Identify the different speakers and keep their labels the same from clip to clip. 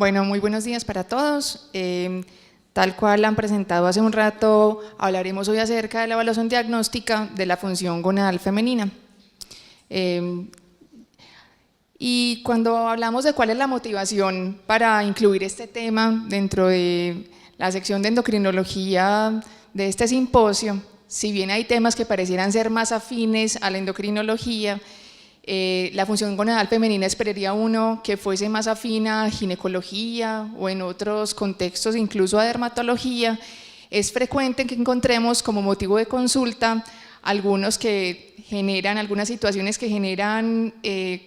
Speaker 1: Bueno, muy buenos días para todos. Tal cual han presentado hace un rato, hablaremos hoy acerca de la evaluación diagnóstica de la función gonadal femenina. Y cuando hablamos de cuál es la motivación para incluir este tema dentro de la sección de endocrinología de este simposio, si bien hay temas que parecieran ser más afines a la endocrinología, la función gonadal femenina esperaría uno que fuese más afín a ginecología o en otros contextos incluso a dermatología. Es frecuente que encontremos como motivo de consulta algunas situaciones que generan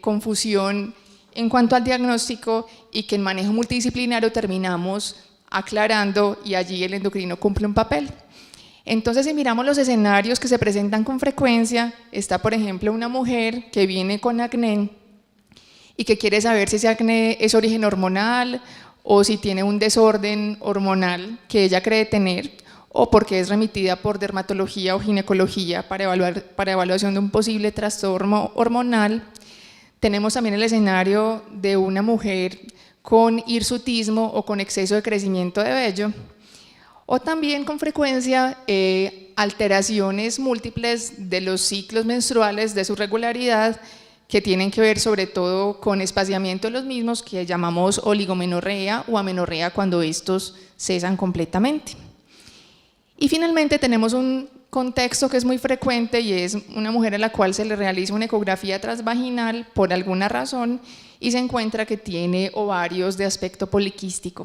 Speaker 1: confusión en cuanto al diagnóstico y que en manejo multidisciplinario terminamos aclarando y allí el endocrino cumple un papel. Entonces, si miramos los escenarios que se presentan con frecuencia, está por ejemplo una mujer que viene con acné y que quiere saber si ese acné es origen hormonal o si tiene un desorden hormonal que ella cree tener, o porque es remitida por dermatología o ginecología para evaluación de un posible trastorno hormonal. Tenemos también el escenario de una mujer con hirsutismo o con exceso de crecimiento de vello, o también con frecuencia alteraciones múltiples de los ciclos menstruales, de su regularidad, que tienen que ver sobre todo con espaciamiento de los mismos, que llamamos oligomenorrea o amenorrea cuando estos cesan completamente. Y finalmente tenemos un contexto que es muy frecuente y es una mujer a la cual se le realiza una ecografía transvaginal por alguna razón y se encuentra que tiene ovarios de aspecto poliquístico.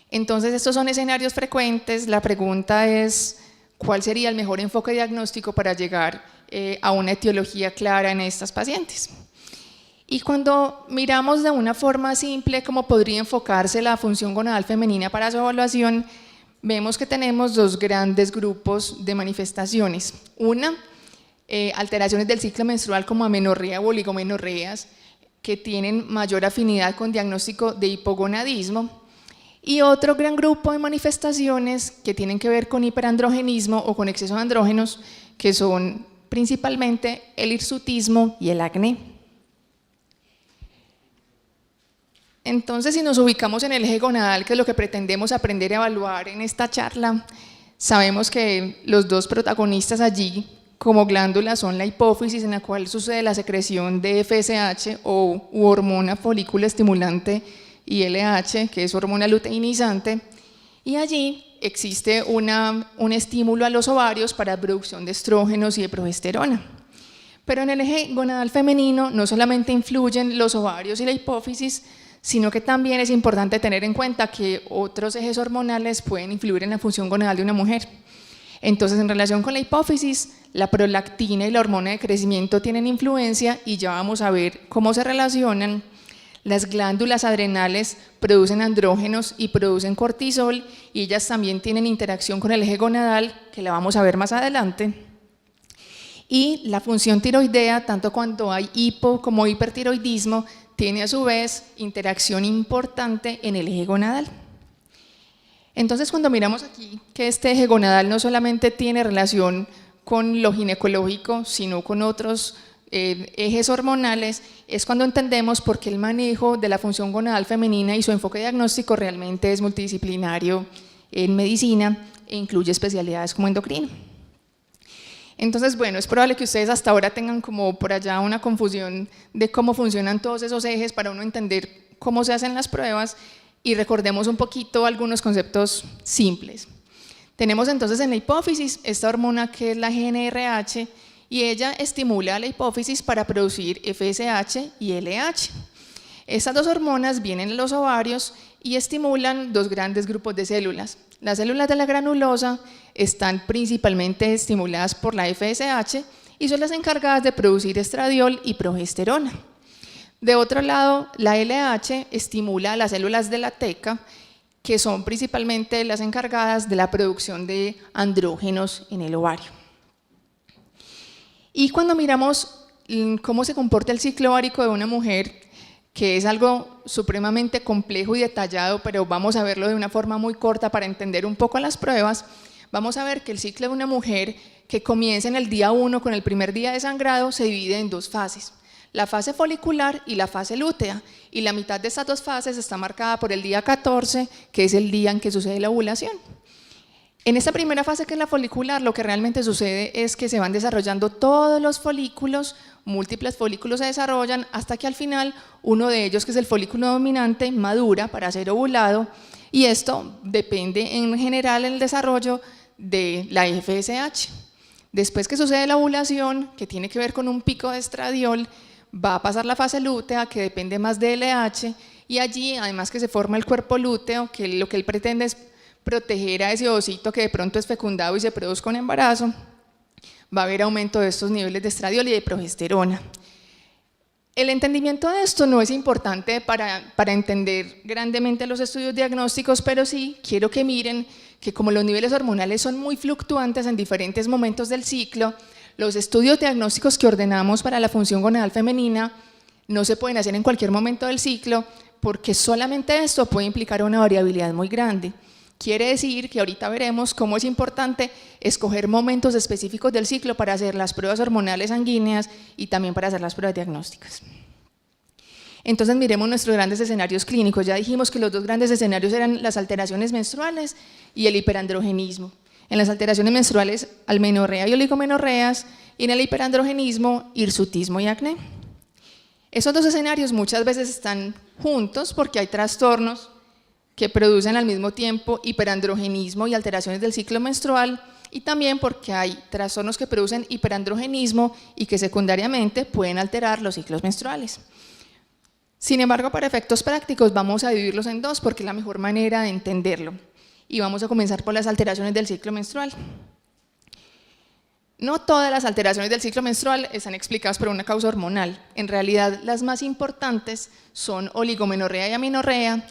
Speaker 1: Entonces, estos son escenarios frecuentes. La pregunta es, ¿cuál sería el mejor enfoque diagnóstico para llegar a una etiología clara en estas pacientes? Y cuando miramos de una forma simple cómo podría enfocarse la función gonadal femenina para su evaluación, vemos que tenemos dos grandes grupos de manifestaciones. Una, alteraciones del ciclo menstrual como amenorrea o oligomenorreas, que tienen mayor afinidad con diagnóstico de hipogonadismo. Y otro gran grupo de manifestaciones que tienen que ver con hiperandrogenismo o con exceso de andrógenos, que son principalmente el hirsutismo y el acné. Entonces, si nos ubicamos en el eje gonadal, que es lo que pretendemos aprender a evaluar en esta charla, sabemos que los dos protagonistas allí como glándulas son la hipófisis, en la cual sucede la secreción de FSH o hormona folículo estimulante, y LH, que es hormona luteinizante, y allí existe un estímulo a los ovarios para producción de estrógenos y de progesterona. Pero en el eje gonadal femenino no solamente influyen los ovarios y la hipófisis, sino que también es importante tener en cuenta que otros ejes hormonales pueden influir en la función gonadal de una mujer. Entonces, en relación con la hipófisis, la prolactina y la hormona de crecimiento tienen influencia y ya vamos a ver cómo se relacionan. Las glándulas adrenales producen andrógenos y producen cortisol y ellas también tienen interacción con el eje gonadal, que la vamos a ver más adelante. Y la función tiroidea, tanto cuando hay hipo como hipertiroidismo, tiene a su vez interacción importante en el eje gonadal. Entonces, cuando miramos aquí que este eje gonadal no solamente tiene relación con lo ginecológico, sino con otros ejes hormonales, es cuando entendemos por qué el manejo de la función gonadal femenina y su enfoque diagnóstico realmente es multidisciplinario en medicina e incluye especialidades como endocrino. Entonces, bueno, es probable que ustedes hasta ahora tengan como por allá una confusión de cómo funcionan todos esos ejes para uno entender cómo se hacen las pruebas, y recordemos un poquito algunos conceptos simples. Tenemos entonces en la hipófisis esta hormona que es la GnRH, y ella estimula a la hipófisis para producir FSH y LH. Estas dos hormonas vienen en los ovarios y estimulan dos grandes grupos de células. Las células de la granulosa están principalmente estimuladas por la FSH y son las encargadas de producir estradiol y progesterona. De otro lado, la LH estimula a las células de la teca, que son principalmente las encargadas de la producción de andrógenos en el ovario. Y cuando miramos cómo se comporta el ciclo ovárico de una mujer, que es algo supremamente complejo y detallado, pero vamos a verlo de una forma muy corta para entender un poco las pruebas, vamos a ver que el ciclo de una mujer que comienza en el día 1 con el primer día de sangrado se divide en dos fases. la fase folicular y la fase lútea, y la mitad de estas dos fases está marcada por el día 14, que es el día en que sucede la ovulación. En esta primera fase, que es la folicular, lo que realmente sucede es que se van desarrollando todos los folículos, múltiples folículos se desarrollan hasta que al final uno de ellos, que es el folículo dominante, madura para ser ovulado, y esto depende en general del desarrollo de la FSH. Después que sucede la ovulación, que tiene que ver con un pico de estradiol, va a pasar la fase lútea, que depende más de LH, y allí, además que se forma el cuerpo lúteo, que lo que él pretende es proteger a ese ovocito que de pronto es fecundado y se produzca un embarazo, va a haber aumento de estos niveles de estradiol y de progesterona. El entendimiento de esto no es importante para entender grandemente los estudios diagnósticos, pero sí quiero que miren que como los niveles hormonales son muy fluctuantes en diferentes momentos del ciclo, los estudios diagnósticos que ordenamos para la función gonadal femenina no se pueden hacer en cualquier momento del ciclo, porque solamente esto puede implicar una variabilidad muy grande. Quiere decir que ahorita veremos cómo es importante escoger momentos específicos del ciclo para hacer las pruebas hormonales sanguíneas y también para hacer las pruebas diagnósticas. Entonces miremos nuestros grandes escenarios clínicos. Ya dijimos que los dos grandes escenarios eran las alteraciones menstruales y el hiperandrogenismo. En las alteraciones menstruales, almenorrea y oligomenorreas, y en el hiperandrogenismo, hirsutismo y acné. Esos dos escenarios muchas veces están juntos porque hay trastornos que producen al mismo tiempo hiperandrogenismo y alteraciones del ciclo menstrual, y también porque hay trastornos que producen hiperandrogenismo y que secundariamente pueden alterar los ciclos menstruales. Sin embargo, para efectos prácticos vamos a dividirlos en dos porque es la mejor manera de entenderlo, y vamos a comenzar por las alteraciones del ciclo menstrual. No todas las alteraciones del ciclo menstrual están explicadas por una causa hormonal. En realidad, las más importantes son oligomenorrea y amenorrea,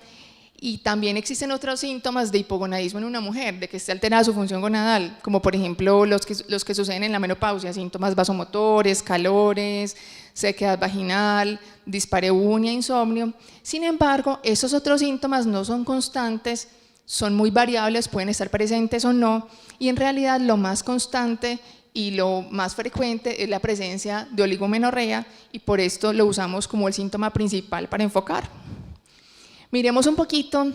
Speaker 1: y también existen otros síntomas de hipogonadismo en una mujer, de que esté alterada su función gonadal, como por ejemplo los que suceden en la menopausia, síntomas vasomotores, calores, sequedad vaginal, dispareunia, insomnio. Sin embargo, esos otros síntomas no son constantes, son muy variables, pueden estar presentes o no, y en realidad lo más constante y lo más frecuente es la presencia de oligomenorrea, y por esto lo usamos como el síntoma principal para enfocar. Miremos un poquito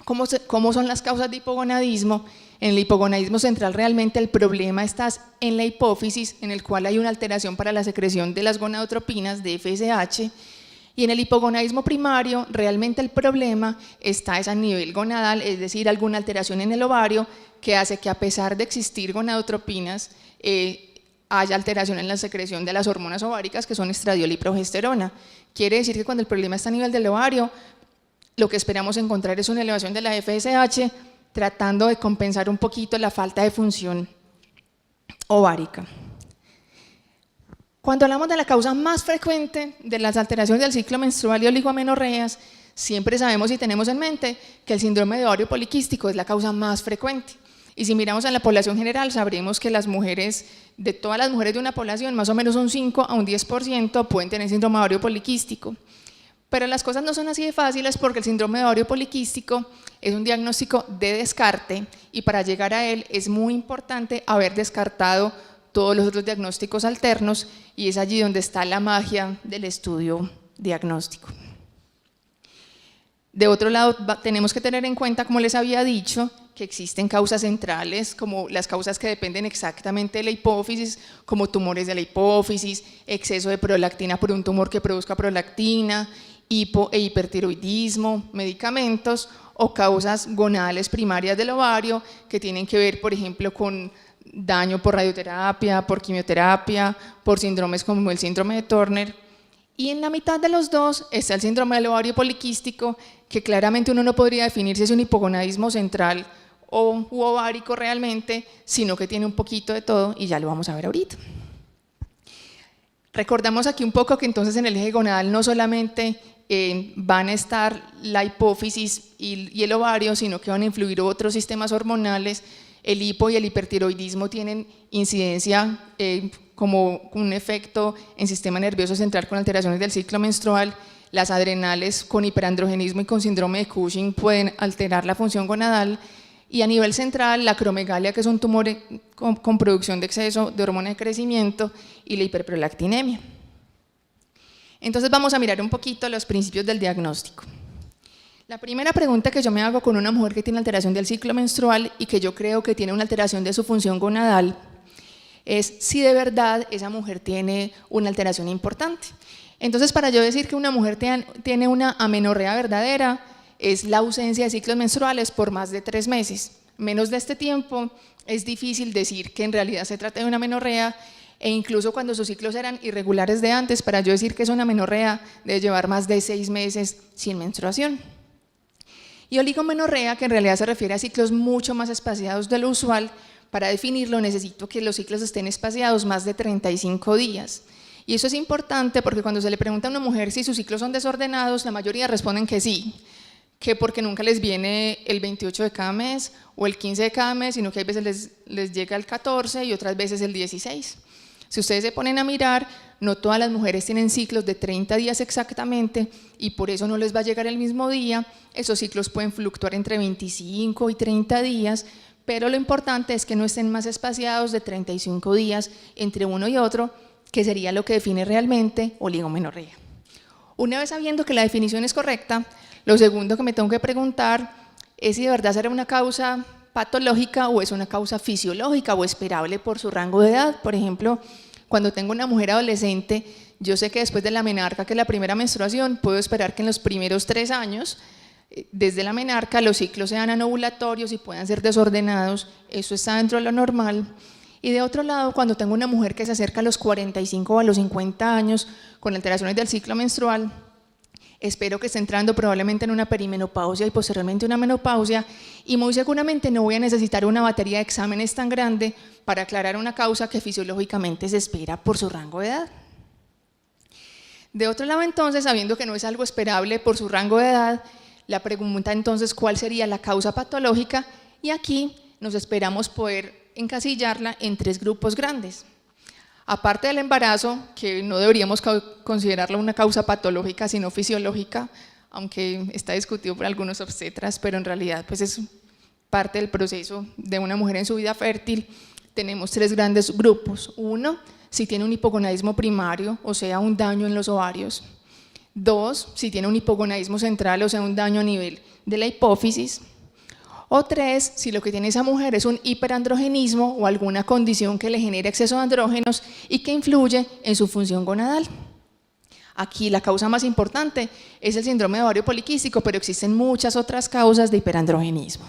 Speaker 1: cómo son las causas de hipogonadismo. En el hipogonadismo central realmente el problema está en la hipófisis, en el cual hay una alteración para la secreción de las gonadotropinas de FSH, y en el hipogonadismo primario realmente el problema está a nivel gonadal, es decir, alguna alteración en el ovario que hace que, a pesar de existir gonadotropinas, haya alteración en la secreción de las hormonas ováricas, que son estradiol y progesterona. Quiere decir que cuando el problema está a nivel del ovario, lo que esperamos encontrar es una elevación de la FSH, tratando de compensar un poquito la falta de función ovárica. Cuando hablamos de la causa más frecuente de las alteraciones del ciclo menstrual y oligomenorreas, siempre sabemos y tenemos en mente que el síndrome de ovario poliquístico es la causa más frecuente. Y si miramos en la población general, sabremos que las mujeres, de todas las mujeres de una población, más o menos un 5 a un 10% pueden tener síndrome de ovario poliquístico. Pero las cosas no son así de fáciles, porque el síndrome de ovario poliquístico es un diagnóstico de descarte, y para llegar a él es muy importante haber descartado todos los otros diagnósticos alternos, y es allí donde está la magia del estudio diagnóstico. De otro lado, tenemos que tener en cuenta, como les había dicho, que existen causas centrales, como las causas que dependen exactamente de la hipófisis, como tumores de la hipófisis, exceso de prolactina por un tumor que produzca prolactina, hipo e hipertiroidismo, medicamentos, o causas gonadales primarias del ovario que tienen que ver, por ejemplo, con daño por radioterapia, por quimioterapia, por síndromes como el síndrome de Turner. Y en la mitad de los dos está el síndrome del ovario poliquístico, que claramente uno no podría definir si es un hipogonadismo central o ovárico realmente, sino que tiene un poquito de todo, y ya lo vamos a ver ahorita. Recordamos aquí un poco que entonces en el eje gonadal no solamente van a estar la hipófisis y el ovario, sino que van a influir otros sistemas hormonales. El hipo y el hipertiroidismo tienen incidencia como un efecto en sistema nervioso central con alteraciones del ciclo menstrual. Las adrenales con hiperandrogenismo y con síndrome de Cushing pueden alterar la función gonadal, y a nivel central la acromegalia, que es un tumor con producción de exceso de hormona de crecimiento, y la hiperprolactinemia. Entonces vamos a mirar un poquito los principios del diagnóstico. La primera pregunta que yo me hago con una mujer que tiene alteración del ciclo menstrual y que yo creo que tiene una alteración de su función gonadal es si de verdad esa mujer tiene una alteración importante. Entonces, para yo decir que una mujer tiene una amenorrea verdadera, es la ausencia de ciclos menstruales por más de 3 meses. Menos de este tiempo es difícil decir que en realidad se trata de una amenorrea, e incluso cuando sus ciclos eran irregulares de antes, para yo decir que es una amenorrea, debe llevar más de 6 meses sin menstruación. Y oligomenorrea, que en realidad se refiere a ciclos mucho más espaciados de lo usual, para definirlo necesito que los ciclos estén espaciados más de 35 días. Y eso es importante porque cuando se le pregunta a una mujer si sus ciclos son desordenados, la mayoría responden que sí, que porque nunca les viene el 28 de cada mes o el 15 de cada mes, sino que hay veces les llega el 14 y otras veces el 16. Si ustedes se ponen a mirar, no todas las mujeres tienen ciclos de 30 días exactamente y por eso no les va a llegar el mismo día. Esos ciclos pueden fluctuar entre 25 y 30 días, pero lo importante es que no estén más espaciados de 35 días entre uno y otro, que sería lo que define realmente oligomenorrea. Una vez sabiendo que la definición es correcta, lo segundo que me tengo que preguntar es si de verdad será una causa patológica o es una causa fisiológica o esperable por su rango de edad. Por ejemplo, cuando tengo una mujer adolescente, yo sé que después de la menarca, que es la primera menstruación, puedo esperar que en los primeros 3 años, desde la menarca, los ciclos sean anovulatorios y puedan ser desordenados. Eso está dentro de lo normal. Y de otro lado, cuando tengo una mujer que se acerca a los 45 o a los 50 años con alteraciones del ciclo menstrual, espero que esté entrando probablemente en una perimenopausia y posteriormente una menopausia, y muy seguramente no voy a necesitar una batería de exámenes tan grande para aclarar una causa que fisiológicamente se espera por su rango de edad. De otro lado, entonces, sabiendo que no es algo esperable por su rango de edad, la pregunta entonces, ¿cuál sería la causa patológica? Y aquí nos esperamos poder encasillarla en 3 grupos grandes. Aparte del embarazo, que no deberíamos considerarlo una causa patológica, sino fisiológica, aunque está discutido por algunos obstetras, pero en realidad pues es parte del proceso de una mujer en su vida fértil, tenemos 3 grandes grupos. 1, si tiene un hipogonadismo primario, o sea, un daño en los ovarios. 2, si tiene un hipogonadismo central, o sea, un daño a nivel de la hipófisis. O 3, si lo que tiene esa mujer es un hiperandrogenismo o alguna condición que le genere exceso de andrógenos y que influye en su función gonadal. Aquí la causa más importante es el síndrome de ovario poliquístico, pero existen muchas otras causas de hiperandrogenismo.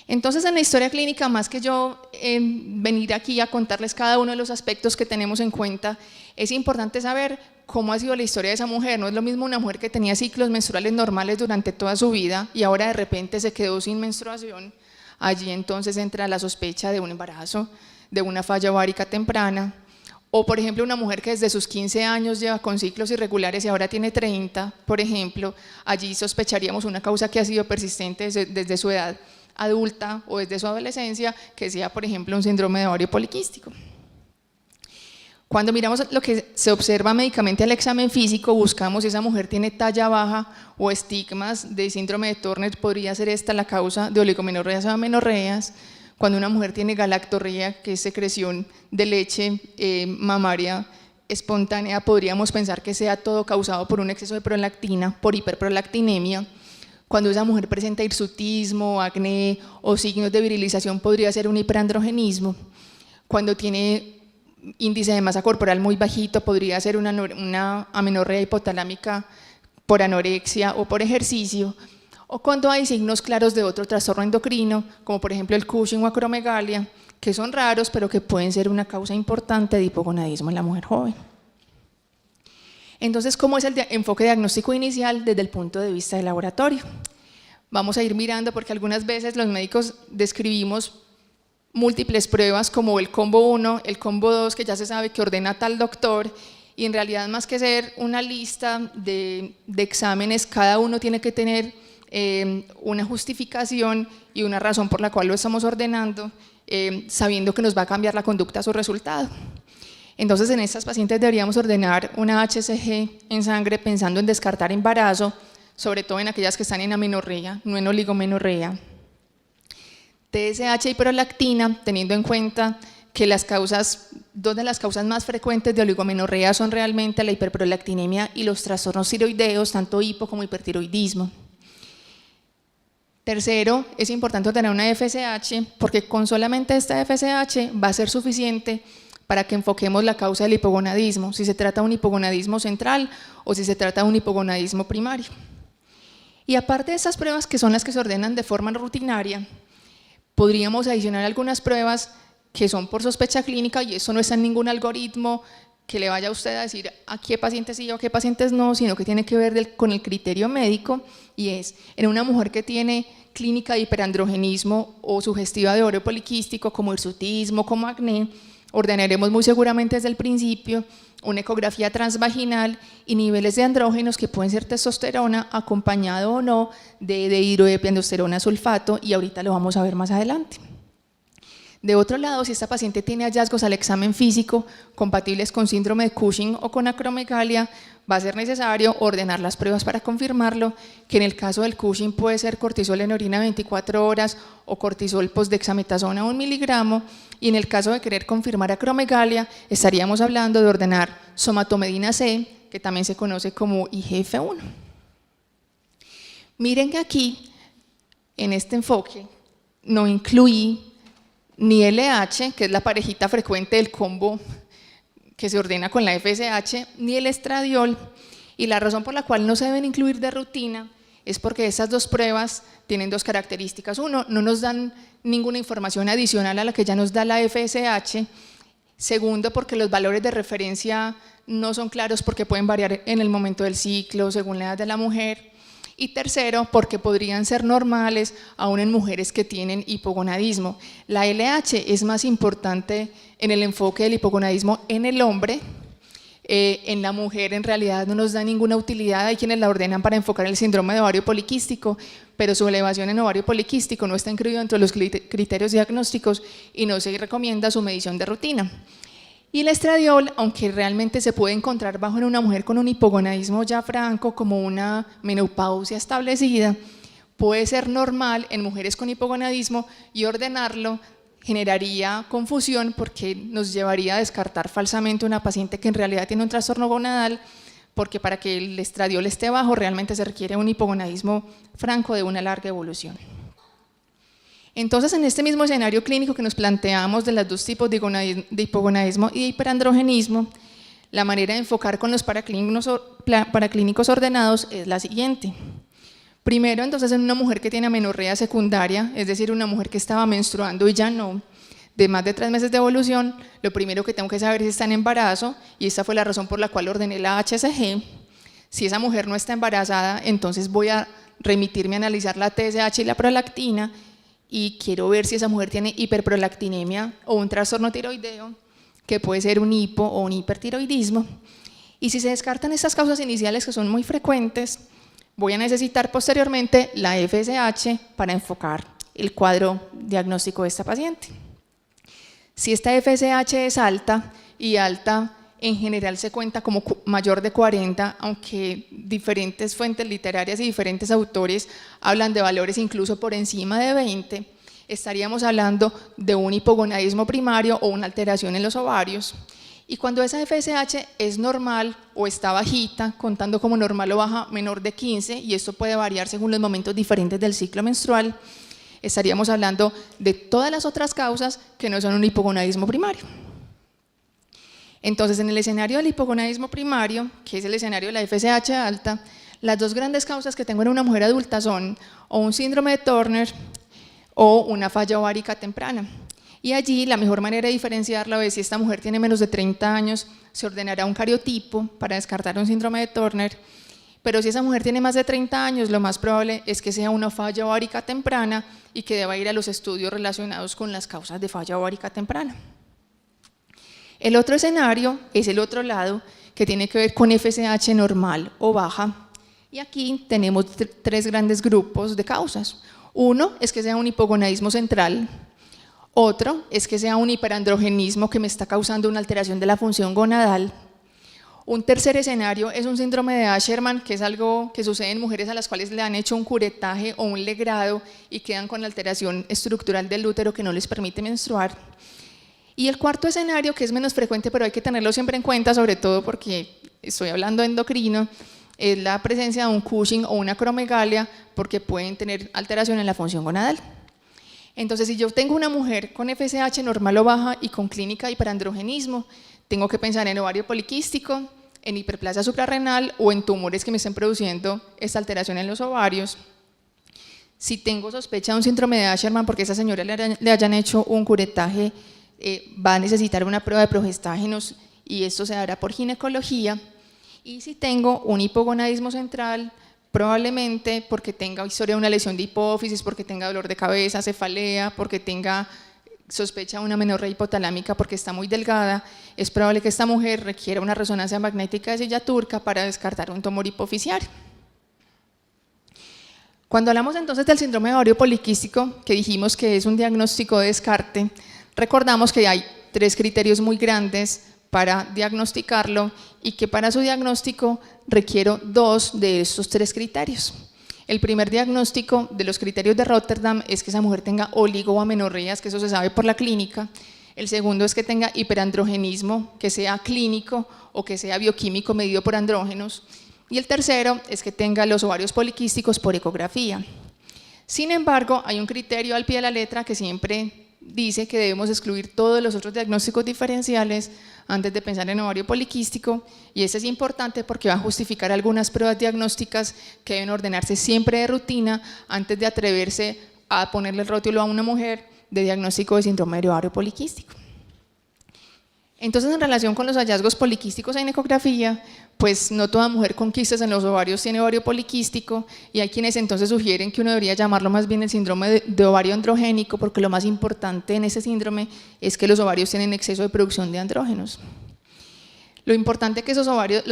Speaker 1: Entonces, en la historia clínica, más que yo venir aquí a contarles cada uno de los aspectos que tenemos en cuenta, es importante saber cómo ha sido la historia de esa mujer. No es lo mismo una mujer que tenía ciclos menstruales normales durante toda su vida y ahora de repente se quedó sin menstruación. Allí entonces entra la sospecha de un embarazo, de una falla ovárica temprana. O por ejemplo una mujer que desde sus 15 años lleva con ciclos irregulares y ahora tiene 30, por ejemplo, allí sospecharíamos una causa que ha sido persistente desde su edad adulta o desde su adolescencia, que sea por ejemplo un síndrome de ovario poliquístico. Cuando miramos lo que se observa médicamente al examen físico, buscamos si esa mujer tiene talla baja o estigmas de síndrome de Turner, podría ser esta la causa de oligomenorreas o amenorreas. Cuando una mujer tiene galactorrea, que es secreción de leche mamaria espontánea, podríamos pensar que sea todo causado por un exceso de prolactina, por hiperprolactinemia. Cuando esa mujer presenta hirsutismo, acné o signos de virilización, podría ser un hiperandrogenismo. Cuando tiene índice de masa corporal muy bajito, podría ser una amenorrea hipotalámica por anorexia o por ejercicio. O cuando hay signos claros de otro trastorno endocrino, como por ejemplo el Cushing o acromegalia, que son raros, pero que pueden ser una causa importante de hipogonadismo en la mujer joven. Entonces, ¿cómo es el enfoque diagnóstico inicial desde el punto de vista del laboratorio? Vamos a ir mirando porque algunas veces los médicos describimos múltiples pruebas como el combo 1, el combo 2, que ya se sabe que ordena tal doctor, y en realidad más que ser una lista de exámenes, cada uno tiene que tener una justificación y una razón por la cual lo estamos ordenando, sabiendo que nos va a cambiar la conducta a su resultado. Entonces, en estas pacientes deberíamos ordenar una HCG en sangre pensando en descartar embarazo, sobre todo en aquellas que están en amenorrea, no en oligomenorrea. TSH y prolactina, teniendo en cuenta que las causas dos de las causas más frecuentes de oligomenorrea son realmente la hiperprolactinemia y los trastornos tiroideos, tanto hipo como hipertiroidismo. Tercero, es importante tener una FSH porque con solamente esta FSH va a ser suficiente para que enfoquemos la causa del hipogonadismo, si se trata de un hipogonadismo central o si se trata de un hipogonadismo primario. Y aparte de estas pruebas que son las que se ordenan de forma rutinaria, podríamos adicionar algunas pruebas que son por sospecha clínica y eso no está en ningún algoritmo que le vaya a usted a decir a qué pacientes sí o a qué pacientes no, sino que tiene que ver con el criterio médico y es en una mujer que tiene clínica de hiperandrogenismo o sugestiva de ovario poliquístico como hirsutismo, como acné, ordenaremos muy seguramente desde el principio una ecografía transvaginal y niveles de andrógenos que pueden ser testosterona acompañado o no de hidroepiandrosterona sulfato y ahorita lo vamos a ver más adelante. De otro lado, si esta paciente tiene hallazgos al examen físico compatibles con síndrome de Cushing o con acromegalia, va a ser necesario ordenar las pruebas para confirmarlo, que en el caso del Cushing puede ser cortisol en orina 24 horas o cortisol post-dexametasona 1 miligramo, y en el caso de querer confirmar acromegalia, estaríamos hablando de ordenar somatomedina C, que también se conoce como IGF-1. Miren que aquí, en este enfoque, no incluí ni LH, que es la parejita frecuente del combo que se ordena con la FSH, ni el estradiol, y la razón por la cual no se deben incluir de rutina es porque estas dos pruebas tienen dos características. Uno, no nos dan ninguna información adicional a la que ya nos da la FSH. Segundo, porque los valores de referencia no son claros porque pueden variar en el momento del ciclo, según la edad de la mujer. Y tercero, porque podrían ser normales aún en mujeres que tienen hipogonadismo. La LH es más importante en el enfoque del hipogonadismo en el hombre. En la mujer en realidad no nos da ninguna utilidad, hay quienes la ordenan para enfocar el síndrome de ovario poliquístico, pero su elevación en ovario poliquístico no está incluido entre los criterios diagnósticos y no se recomienda su medición de rutina. Y el estradiol, aunque realmente se puede encontrar bajo en una mujer con un hipogonadismo ya franco, como una menopausia establecida, puede ser normal en mujeres con hipogonadismo y ordenarlo generaría confusión porque nos llevaría a descartar falsamente una paciente que en realidad tiene un trastorno gonadal, porque para que el estradiol esté bajo realmente se requiere un hipogonadismo franco de una larga evolución. Entonces, en este mismo escenario clínico que nos planteamos de los dos tipos de hipogonadismo y de hiperandrogenismo, la manera de enfocar con los paraclínicos ordenados es la siguiente. Primero, entonces, en una mujer que tiene amenorrea secundaria, es decir, una mujer que estaba menstruando y ya no, de más de 3 meses de evolución, lo primero que tengo que saber es si está en embarazo, y esta fue la razón por la cual ordené la HCG. Si esa mujer no está embarazada, entonces voy a remitirme a analizar la TSH y la prolactina, y quiero ver si esa mujer tiene hiperprolactinemia o un trastorno tiroideo, que puede ser un hipo o un hipertiroidismo. Y si se descartan estas causas iniciales que son muy frecuentes, voy a necesitar posteriormente la FSH para enfocar el cuadro diagnóstico de esta paciente. Si esta FSH es alta, y alta en general se cuenta como mayor de 40, aunque diferentes fuentes literarias y diferentes autores hablan de valores incluso por encima de 20, estaríamos hablando de un hipogonadismo primario o una alteración en los ovarios. Y cuando esa FSH es normal o está bajita, contando como normal o baja menor de 15, y esto puede variar según los momentos diferentes del ciclo menstrual, estaríamos hablando de todas las otras causas que no son un hipogonadismo primario. Entonces, en el escenario del hipogonadismo primario, que es el escenario de la FSH alta, las dos grandes causas que tengo en una mujer adulta son o un síndrome de Turner o una falla ovárica temprana. Y allí la mejor manera de diferenciarlo es si esta mujer tiene menos de 30 años, se ordenará un cariotipo para descartar un síndrome de Turner, pero si esa mujer tiene más de 30 años, lo más probable es que sea una falla ovárica temprana y que deba ir a los estudios relacionados con las causas de falla ovárica temprana. El otro escenario es el otro lado, que tiene que ver con FSH normal o baja, y aquí tenemos 3 grandes grupos de causas. Uno es que sea un hipogonadismo central. Otro es que sea un hiperandrogenismo que me está causando una alteración de la función gonadal. Un tercer escenario es un síndrome de Asherman, que es algo que sucede en mujeres a las cuales le han hecho un curetaje o un legrado y quedan con la alteración estructural del útero que no les permite menstruar. Y el cuarto escenario, que es menos frecuente, pero hay que tenerlo siempre en cuenta, sobre todo porque estoy hablando de endocrino, es la presencia de un Cushing o una acromegalia, porque pueden tener alteración en la función gonadal. Entonces, si yo tengo una mujer con FSH normal o baja y con clínica de hiperandrogenismo, tengo que pensar en ovario poliquístico, en hiperplasia suprarrenal o en tumores que me estén produciendo esta alteración en los ovarios. Si tengo sospecha de un síndrome de Asherman, porque a esa señora le hayan hecho un curetaje, va a necesitar una prueba de progestágenos y esto se dará por ginecología. Y si tengo un hipogonadismo central, probablemente porque tenga historia de una lesión de hipófisis, porque tenga dolor de cabeza, cefalea, porque tenga sospecha de una amenorrea hipotalámica porque está muy delgada, es probable que esta mujer requiera una resonancia magnética de silla turca para descartar un tumor hipofisiario. Cuando hablamos entonces del síndrome de ovario poliquístico, que dijimos que es un diagnóstico de descarte, recordamos que hay 3 criterios muy grandes para diagnosticarlo y que para su diagnóstico requiero 2 de estos 3 criterios. El primer diagnóstico de los criterios de Rotterdam es que esa mujer tenga oligo o amenorreas, que eso se sabe por la clínica. El segundo es que tenga hiperandrogenismo, que sea clínico o que sea bioquímico medido por andrógenos. Y el tercero es que tenga los ovarios poliquísticos por ecografía. Sin embargo, hay un criterio al pie de la letra que siempre dice que debemos excluir todos los otros diagnósticos diferenciales antes de pensar en ovario poliquístico, y este es importante porque va a justificar algunas pruebas diagnósticas que deben ordenarse siempre de rutina antes de atreverse a ponerle el rótulo a una mujer de diagnóstico de síndrome de ovario poliquístico. Entonces, en relación con los hallazgos poliquísticos en ecografía, pues no toda mujer con quistes en los ovarios tiene ovario poliquístico, y hay quienes entonces sugieren que uno debería llamarlo más bien el síndrome de ovario androgénico, porque lo más importante en ese síndrome es que los ovarios tienen exceso de producción de andrógenos. Lo importante es que los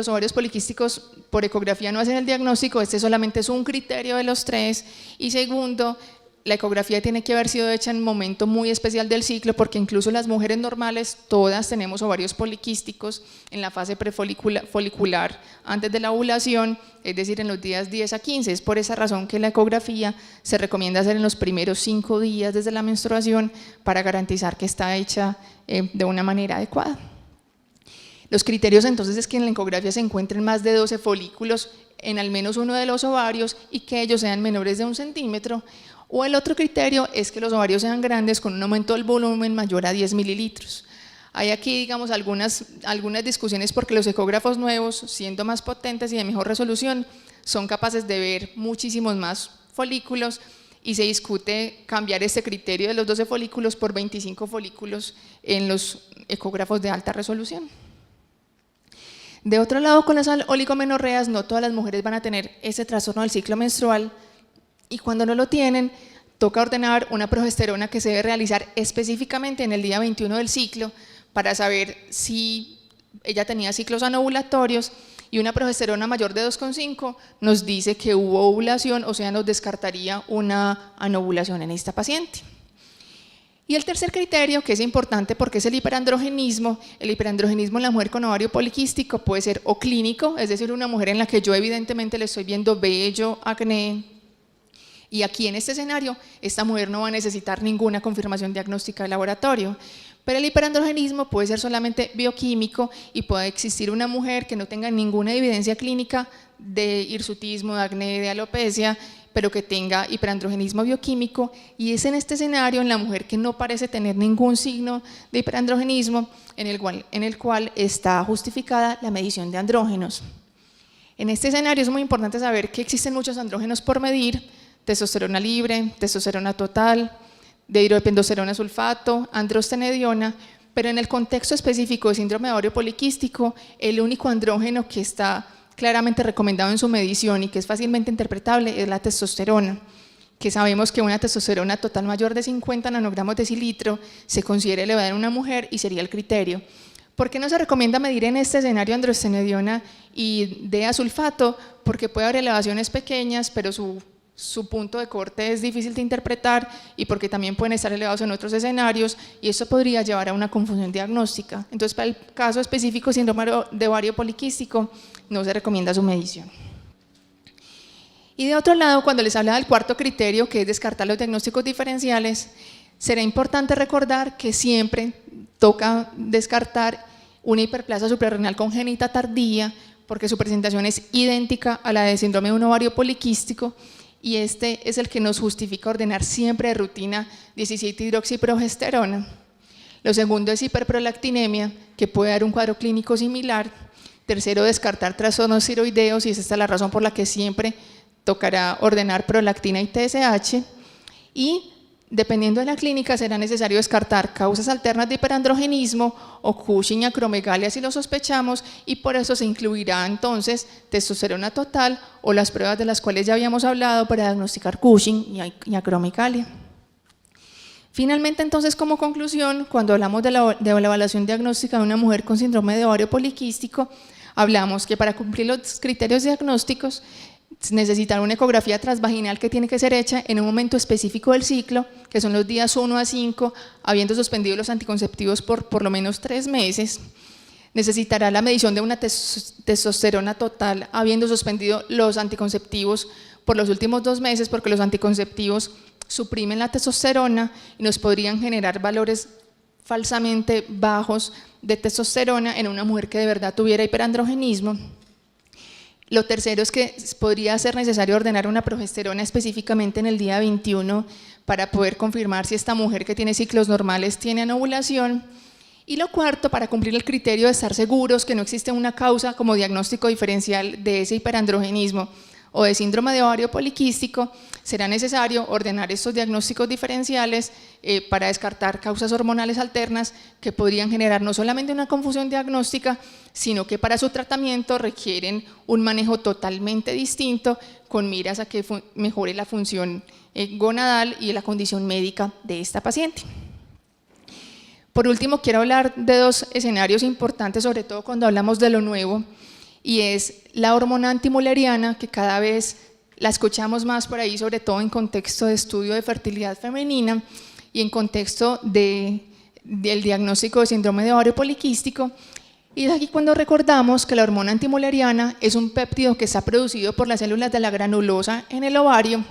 Speaker 1: ovarios poliquísticos por ecografía no hacen el diagnóstico, este solamente es un criterio de los 3, y segundo, la ecografía tiene que haber sido hecha en un momento muy especial del ciclo, porque incluso las mujeres normales, todas tenemos ovarios poliquísticos en la fase prefolicular antes de la ovulación, es decir, en los días 10 a 15. Es por esa razón que la ecografía se recomienda hacer en los primeros 5 días desde la menstruación para garantizar que está hecha de una manera adecuada. Los criterios entonces es que en la ecografía se encuentren más de 12 folículos en al menos uno de los ovarios y que ellos sean menores de 1 centímetro. O el otro criterio es que los ovarios sean grandes con un aumento del volumen mayor a 10 mililitros. Hay aquí, digamos, algunas discusiones porque los ecógrafos nuevos, siendo más potentes y de mejor resolución, son capaces de ver muchísimos más folículos, y se discute cambiar este criterio de los 12 folículos por 25 folículos en los ecógrafos de alta resolución. De otro lado, con las oligomenorreas, no todas las mujeres van a tener ese trastorno del ciclo menstrual, y cuando no lo tienen, toca ordenar una progesterona que se debe realizar específicamente en el día 21 del ciclo para saber si ella tenía ciclos anovulatorios, y una progesterona mayor de 2,5 nos dice que hubo ovulación, o sea, nos descartaría una anovulación en esta paciente. Y el tercer criterio, que es importante porque es el hiperandrogenismo en la mujer con ovario poliquístico puede ser o clínico, es decir, una mujer en la que yo evidentemente le estoy viendo vello, acné, y aquí en este escenario esta mujer no va a necesitar ninguna confirmación diagnóstica de laboratorio. Pero el hiperandrogenismo puede ser solamente bioquímico y puede existir una mujer que no tenga ninguna evidencia clínica de hirsutismo, de acné, de alopecia, pero que tenga hiperandrogenismo bioquímico, y es en este escenario, en la mujer que no parece tener ningún signo de hiperandrogenismo, en el cual está justificada la medición de andrógenos. En este escenario es muy importante saber que existen muchos andrógenos por medir: testosterona libre, testosterona total, dihidroepiandrosterona sulfato, androstenediona, pero en el contexto específico de síndrome de ovario poliquístico, el único andrógeno que está claramente recomendado en su medición y que es fácilmente interpretable es la testosterona, que sabemos que una testosterona total mayor de 50 nanogramos decilitro se considera elevada en una mujer y sería el criterio. ¿Por qué no se recomienda medir en este escenario androstenediona y DEA-sulfato? Porque puede haber elevaciones pequeñas, pero su punto de corte es difícil de interpretar, y porque también pueden estar elevados en otros escenarios, y eso podría llevar a una confusión diagnóstica. Entonces, para el caso específico síndrome de ovario poliquístico, no se recomienda su medición. Y de otro lado, cuando les hablaba del cuarto criterio, que es descartar los diagnósticos diferenciales, Será importante recordar que siempre toca descartar una hiperplasia suprarrenal congénita tardía, porque su presentación es idéntica a la de síndrome de un ovario poliquístico, y este es el que nos justifica ordenar siempre de rutina 17-hidroxiprogesterona. Lo segundo es hiperprolactinemia, que puede dar un cuadro clínico similar. Tercero, descartar trastornos tiroideos, y es esta la razón por la que siempre tocará ordenar prolactina y TSH. Y dependiendo de la clínica, será necesario descartar causas alternas de hiperandrogenismo o Cushing y acromegalia si lo sospechamos, y por eso se incluirá entonces testosterona total o las pruebas de las cuales ya habíamos hablado para diagnosticar Cushing y acromegalia. Finalmente, entonces, como conclusión, cuando hablamos de la evaluación diagnóstica de una mujer con síndrome de ovario poliquístico, hablamos que para cumplir los criterios diagnósticos necesitar una ecografía transvaginal que tiene que ser hecha en un momento específico del ciclo, que son los días 1 a 5, habiendo suspendido los anticonceptivos por lo menos 3 meses. Necesitará la medición de una testosterona total, habiendo suspendido los anticonceptivos por los últimos 2 meses, porque los anticonceptivos suprimen la testosterona y nos podrían generar valores falsamente bajos de testosterona en una mujer que de verdad tuviera hiperandrogenismo. Lo tercero es que podría ser necesario ordenar una progesterona específicamente en el día 21 para poder confirmar si esta mujer que tiene ciclos normales tiene anovulación. Y lo cuarto, para cumplir el criterio de estar seguros que no existe una causa como diagnóstico diferencial de ese hiperandrogenismo o de síndrome de ovario poliquístico, será necesario ordenar estos diagnósticos diferenciales para descartar causas hormonales alternas que podrían generar no solamente una confusión diagnóstica, sino que para su tratamiento requieren un manejo totalmente distinto con miras a que mejore la función gonadal y la condición médica de esta paciente. Por último, quiero hablar de 2 escenarios importantes, sobre todo cuando hablamos de lo nuevo, y es la hormona antimuleriana, que cada vez la escuchamos más por ahí, sobre todo en contexto de estudio de fertilidad femenina y en contexto del diagnóstico de síndrome de ovario poliquístico. Y es aquí cuando recordamos que la hormona antimuleriana es un péptido que está producido por las células de la granulosa en el ovario,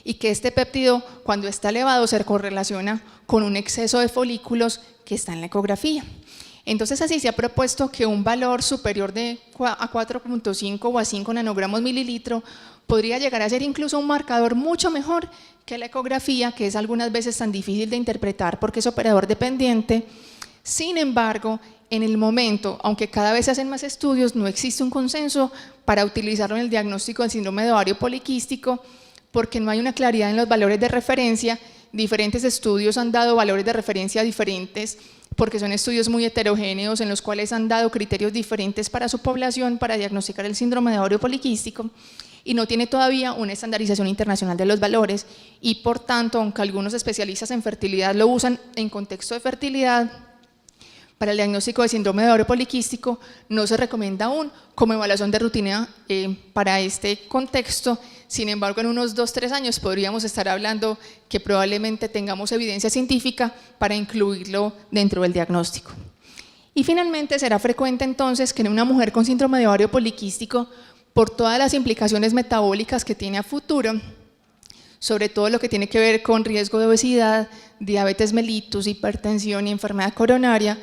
Speaker 1: y que este péptido, cuando está elevado, se correlaciona con un exceso de folículos que está en la ecografía. Entonces, así se ha propuesto que un valor superior a 4.5 o a 5 nanogramos mililitro podría llegar a ser incluso un marcador mucho mejor que la ecografía, que es algunas veces tan difícil de interpretar porque es operador dependiente. Sin embargo, en el momento, aunque cada vez se hacen más estudios, no existe un consenso para utilizarlo en el diagnóstico del síndrome de ovario poliquístico, porque no hay una claridad en los valores de referencia. Diferentes estudios han dado valores de referencia diferentes, porque son estudios muy heterogéneos en los cuales han dado criterios diferentes para su población para diagnosticar el síndrome de ovario poliquístico, y no tiene todavía una estandarización internacional de los valores, y por tanto, aunque algunos especialistas en fertilidad lo usan en contexto de fertilidad, para el diagnóstico de síndrome de ovario poliquístico no se recomienda aún como evaluación de rutina para este contexto. Sin embargo, en unos 2-3 años podríamos estar hablando que probablemente tengamos evidencia científica para incluirlo dentro del diagnóstico. Y finalmente, será frecuente entonces que en una mujer con síndrome de ovario poliquístico, por todas las implicaciones metabólicas que tiene a futuro, sobre todo lo que tiene que ver con riesgo de obesidad, diabetes mellitus, hipertensión y enfermedad coronaria,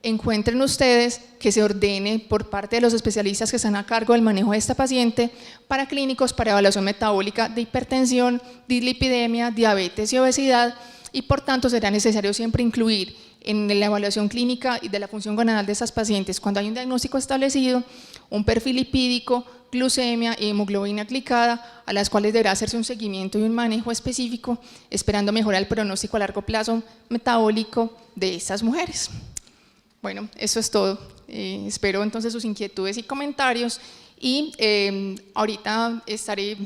Speaker 1: encuentren ustedes que se ordene por parte de los especialistas que están a cargo del manejo de esta paciente para clínicos para evaluación metabólica de hipertensión, dislipidemia, diabetes y obesidad, y por tanto será necesario siempre incluir en la evaluación clínica y de la función gonadal de estas pacientes, cuando hay un diagnóstico establecido, un perfil lipídico, glucemia y hemoglobina glicada, a las cuales deberá hacerse un seguimiento y un manejo específico, esperando mejorar el pronóstico a largo plazo metabólico de estas mujeres. Bueno, eso es todo. Espero entonces sus inquietudes y comentarios, y ahorita estaré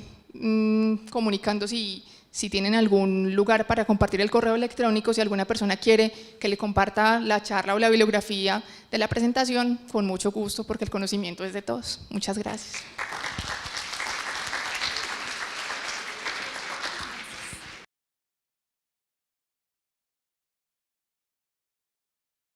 Speaker 1: comunicando si tienen algún lugar para compartir el correo electrónico, si alguna persona quiere que le comparta la charla o la bibliografía de la presentación, con mucho gusto, porque el conocimiento es de todos. Muchas gracias.